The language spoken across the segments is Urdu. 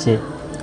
6।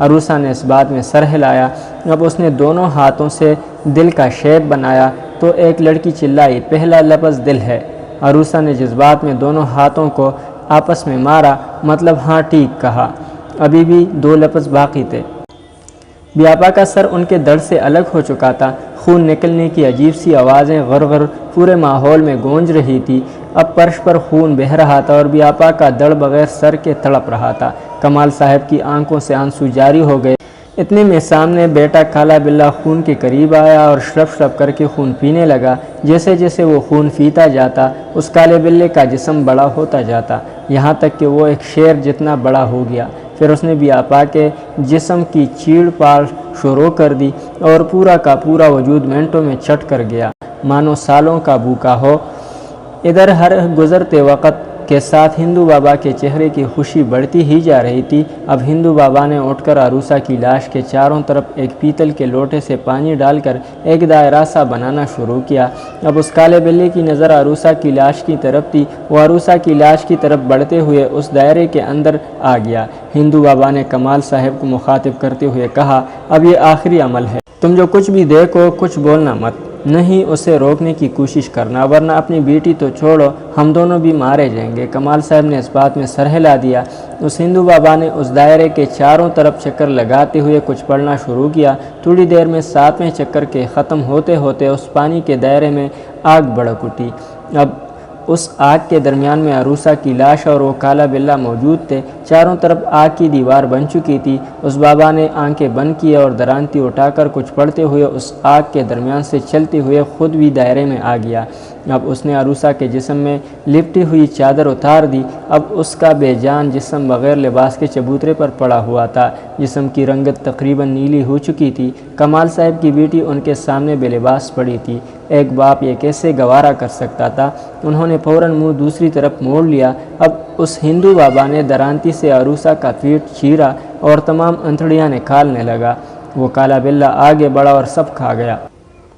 عروسہ نے اس بات میں سر ہلایا۔ اب اس نے دونوں ہاتھوں سے دل کا شیپ بنایا تو ایک لڑکی چلائی، پہلا لفظ دل ہے۔ عروسہ نے جذبات میں دونوں ہاتھوں کو آپس میں مارا، مطلب ہاں ٹھیک کہا۔ ابھی بھی 2 لفظ باقی تھے۔ بیابا کا سر ان کے دڑ سے الگ ہو چکا تھا، خون نکلنے کی عجیب سی آوازیں غرغر پورے ماحول میں گونج رہی تھی۔ اب فرش پر خون بہہ رہا تھا اور بیابا کا دڑ بغیر سر کے تڑپ رہا تھا۔ کمال صاحب کی آنکھوں سے آنسو جاری ہو گئے۔ اتنے میں سامنے بیٹا کالا بلہ خون کے قریب آیا اور شرب شرب کر کے خون پینے لگا۔ جیسے جیسے وہ خون پیتا جاتا اس کالے بلے کا جسم بڑا ہوتا جاتا، یہاں تک کہ وہ ایک شیر جتنا بڑا ہو گیا۔ پھر اس نے بیابا کے جسم کی چیڑ پاڑ شروع کر دی اور پورا کا پورا وجود منٹوں میں چٹ کر گیا، مانو سالوں کا بھوکا ہو۔ ادھر ہر گزرتے وقت کے ساتھ ہندو بابا کے چہرے کی خوشی بڑھتی ہی جا رہی تھی۔ اب ہندو بابا نے اٹھ کر عروسہ کی لاش کے چاروں طرف ایک پیتل کے لوٹے سے پانی ڈال کر ایک دائرہ سا بنانا شروع کیا۔ اب اس کالے بلے کی نظر عروسہ کی لاش کی طرف تھی، وہ عروسہ کی لاش کی طرف بڑھتے ہوئے اس دائرے کے اندر آ گیا۔ ہندو بابا نے کمال صاحب کو مخاطب کرتے ہوئے کہا، اب یہ آخری عمل ہے، تم جو کچھ بھی دیکھو کچھ بولنا مت، نہیں اسے روکنے کی کوشش کرنا، ورنہ اپنی بیٹی تو چھوڑو ہم دونوں بھی مارے جائیں گے۔ کمال صاحب نے اس بات میں سر ہلا دیا۔ اس ہندو بابا نے اس دائرے کے چاروں طرف چکر لگاتے ہوئے کچھ پڑھنا شروع کیا۔ تھوڑی دیر میں 7ویں چکر کے ختم ہوتے ہوتے اس پانی کے دائرے میں آگ بھڑک اٹھی۔ اب اس آگ کے درمیان میں عروسہ کی لاش اور وہ کالا بلہ موجود تھے۔ چاروں طرف آگ کی دیوار بن چکی تھی۔ اس بابا نے آنکھیں بند کی اور درانتی اٹھا کر کچھ پڑھتے ہوئے اس آگ کے درمیان سے چلتے ہوئے خود بھی دائرے میں آ گیا۔ اب اس نے عروسہ کے جسم میں لپٹی ہوئی چادر اتار دی۔ اب اس کا بے جان جسم بغیر لباس کے چبوترے پر پڑا ہوا تھا۔ جسم کی رنگت تقریباً نیلی ہو چکی تھی۔ کمال صاحب کی بیٹی ان کے سامنے بے لباس پڑی تھی۔ ایک باپ یہ کیسے گوارا کر سکتا تھا؟ انہوں نے فوراً منہ دوسری طرف موڑ لیا۔ اب اس ہندو بابا نے درانتی سے عروسہ کا پیٹ چیرا اور تمام انتڑیاں نکالنے لگا۔ وہ کالا بلہ آگے بڑھا اور سب کھا گیا۔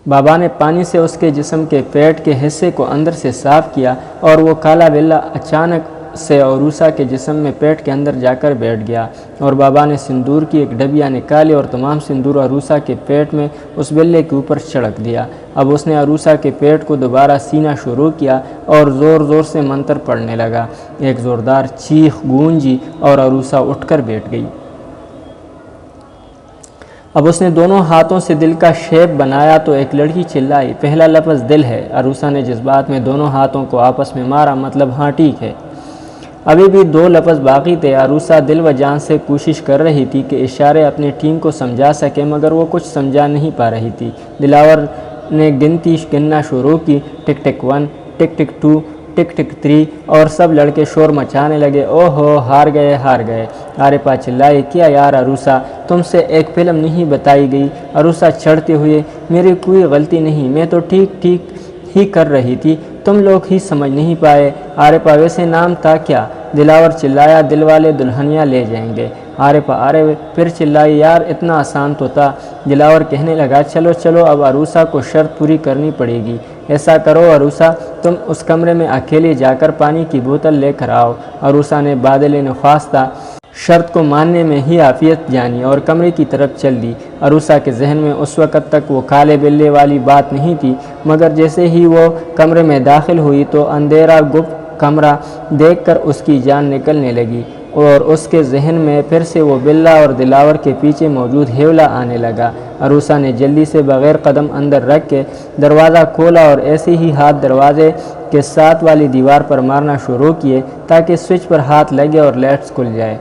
بابا نے پانی سے اس کے جسم کے پیٹ کے حصے کو اندر سے صاف کیا اور وہ کالا بلہ اچانک سے عروسہ کے جسم میں پیٹ کے اندر جا کر بیٹھ گیا، اور بابا نے سندور کی ایک ڈبیا نکالی اور تمام سندور عروسہ کے پیٹ میں اس بلے کے اوپر چھڑک دیا۔ اب اس نے عروسہ کے پیٹ کو دوبارہ سینا شروع کیا اور زور زور سے منتر پڑھنے لگا۔ ایک زوردار چیخ گونجی اور عروسہ اٹھ کر بیٹھ گئی۔ اب اس نے دونوں ہاتھوں سے دل کا شیپ بنایا تو ایک لڑکی چلائی، پہلا لفظ دل ہے۔ عروسہ نے جذبات میں دونوں ہاتھوں کو آپس میں مارا، مطلب ہاں ٹھیک ہے۔ ابھی بھی 2 لفظ باقی تھے۔ عروسہ دل و جان سے کوشش کر رہی تھی کہ اشارے اپنی ٹیم کو سمجھا سکے، مگر وہ کچھ سمجھا نہیں پا رہی تھی۔ دلاور نے گنتی گننا شروع کی، ٹک ٹک 1، ٹک ٹک 2، ٹک ٹک 3، اور سب لڑکے شور مچانے لگے۔ او ہو، ہار گئے ہار گئے۔ عارفہ چلائی، کیا یار عروسہ، تم سے ایک فلم نہیں بتائی گئی؟ عروسہ چڑھتے ہوئے، میری کوئی غلطی نہیں، میں تو ٹھیک ہی کر رہی تھی، تم لوگ ہی سمجھ نہیں پائے۔ عارفہ ویسے نام تھا کیا؟ دلاور چلایا، دل والے دلہنیاں لے جائیں گے۔ عارفہ پھر چلائی، یار اتنا آسان تو تھا۔ دلاور کہنے لگا، چلو چلو اب عروسہ کو شرط پوری کرنی پڑے گی۔ ایسا کرو عروسہ، تم اس کمرے میں اکیلے جا کر پانی کی بوتل لے کر آؤ۔ عروسہ نے بادل نخواستہ شرط کو ماننے میں ہی عافیت جانی اور کمرے کی طرف چل دی۔ عروسہ کے ذہن میں اس وقت تک وہ کالے بلے والی بات نہیں تھی، مگر جیسے ہی وہ کمرے میں داخل ہوئی تو اندھیرا گپت کمرہ دیکھ کر اس کی جان نکلنے لگی اور اس کے ذہن میں پھر سے وہ بلہ اور دلاور کے پیچھے موجود ہیولا آنے لگا۔ عروسہ نے جلدی سے بغیر قدم اندر رکھ کے دروازہ کھولا اور ایسے ہی ہاتھ دروازے کے ساتھ والی دیوار پر مارنا شروع کیے تاکہ سوئچ پر ہاتھ لگے اور لائٹس کھل جائے۔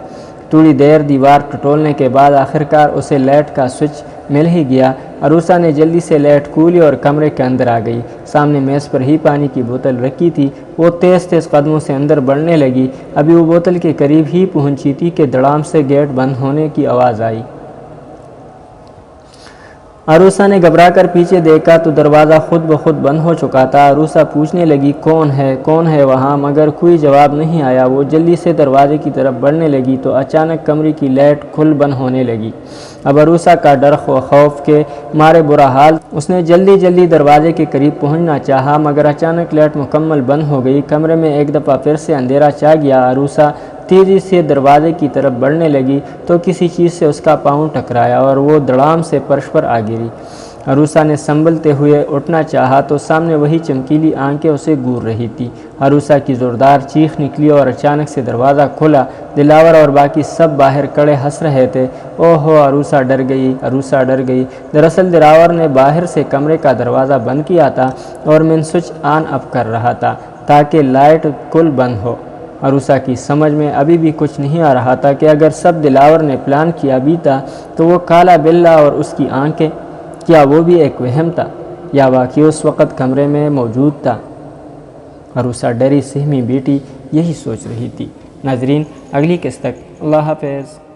تھوڑی دیر دیوار ٹٹولنے کے بعد آخرکار اسے لائٹ کا سوئچ مل ہی گیا۔ عروسہ نے جلدی سے لائٹ کھولی اور کمرے کے اندر آ گئی۔ سامنے میز پر ہی پانی کی بوتل رکھی تھی۔ وہ تیز تیز قدموں سے اندر بڑھنے لگی۔ ابھی وہ بوتل کے قریب ہی پہنچی تھی کہ دڑام سے گیٹ بند ہونے کی آواز آئی۔ عروسہ نے گھبرا کر پیچھے دیکھا تو دروازہ خود بخود بند ہو چکا تھا۔ عروسہ پوچھنے لگی، کون ہے وہاں؟ مگر کوئی جواب نہیں آیا۔ وہ جلدی سے دروازے کی طرف بڑھنے لگی تو اچانک کمرے کی لائٹ کھل بند ہونے لگی۔ اب عروسہ کا ڈر و خوف کے مارے برا حال، اس نے جلدی دروازے کے قریب پہنچنا چاہا، مگر اچانک لائٹ مکمل بند ہو گئی۔ کمرے میں ایک دفعہ پھر سے اندھیرا چھا گیا۔ عروسہ تیزی سے دروازے کی طرف بڑھنے لگی تو کسی چیز سے اس کا پاؤں ٹکرایا اور وہ دڑام سے فرش پر آ گری۔ عروسہ نے سنبھلتے ہوئے اٹھنا چاہا تو سامنے وہی چمکیلی آنکھیں اسے گور رہی تھی۔ عروسہ کی زوردار چیخ نکلی اور اچانک سے دروازہ کھلا۔ دلاور اور باقی سب باہر کڑے ہنس رہے تھے۔ اوہ ہو، عروسہ ڈر گئی، عروسہ ڈر گئی۔ دراصل دلاور نے باہر سے کمرے کا دروازہ بند کیا تھا اور مین سوئچ آن اپ کر رہا تھا تاکہ لائٹ کل بند ہو۔ عروسہ کی سمجھ میں ابھی بھی کچھ نہیں آ رہا تھا کہ اگر سب دلاور نے پلان کیا بھی تھا تو وہ کالا بلّا اور اس کی آنکھیں، کیا وہ بھی ایک وہم تھا یا واقعی اس وقت کمرے میں موجود تھا؟ عروسہ ڈری سہمی بیٹی یہی سوچ رہی تھی۔ ناظرین، اگلی قسط تک اللہ حافظ۔